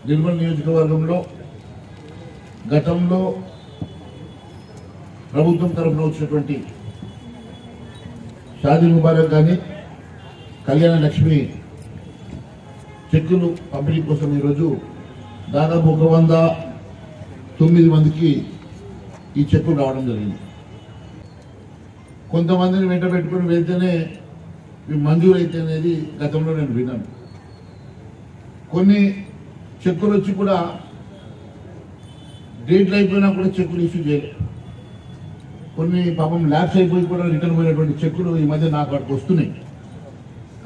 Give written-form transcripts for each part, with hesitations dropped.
నిర్మల్ నియోజకవర్గంలో గతంలో ప్రభుత్వం తరఫున వచ్చినటువంటి షాదీ ముబారక్ కానీ కళ్యాణ లక్ష్మి చెక్కులు పంపిణీ కోసం ఈరోజు దాదాపు 109 మందికి ఈ చెక్కులు రావడం జరిగింది. కొంతమందిని వెంట పెట్టుకుని వెళ్తేనే మంజూరు అయితే అనేది గతంలో నేను విన్నాను. కొన్ని చెక్కులు వచ్చి కూడా డేట్లు అయిపోయినా కూడా చెక్కులు ఇష్యూ చేయలేదు. కొన్ని పాపం ల్యాబ్స్ అయిపోయి కూడా రిటర్న్ పోయినటువంటి చెక్కులు ఈ మధ్య నాకు అక్కడికి వస్తున్నాయి.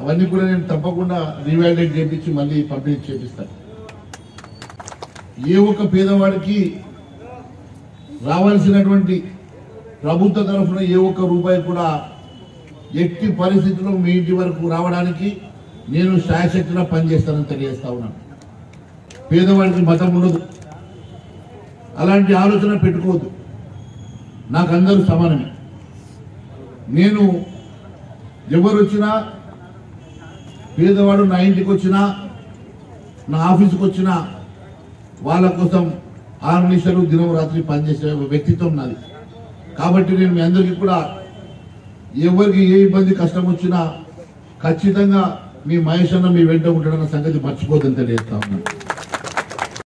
అవన్నీ కూడా నేను తప్పకుండా రీవాలిడేట్ చేయించి మళ్ళీ పంపిణీ చేపిస్తాను. ఏ ఒక్క పేదవాడికి రావాల్సినటువంటి ప్రభుత్వ తరఫున ఏ ఒక్క రూపాయి కూడా ఎట్టి పరిస్థితుల్లో మీ ఇంటి వరకు రావడానికి నేను శాయశక్తిగా పనిచేస్తానని తెలియజేస్తా ఉన్నాను. పేదవాడికి మతం ఉండదు, అలాంటి ఆలోచన పెట్టుకోవద్దు. నాకు అందరూ సమానమే. నేను ఎవరు వచ్చినా, పేదవాడు నా ఇంటికి వచ్చినా, నా ఆఫీసుకు వచ్చినా వాళ్ళ కోసం 6 నిమిషాలు దినం రాత్రి పనిచేసే వ్యక్తిత్వం నాది. కాబట్టి నేను మీ అందరికీ కూడా ఎవరికి ఏ ఇబ్బంది కష్టం వచ్చినా ఖచ్చితంగా మీ మహేష్ అన్న మీ వెంట ఉంటాడన్న సంగతి మర్చిపోదని తెలియజేస్తా ఉన్నాను.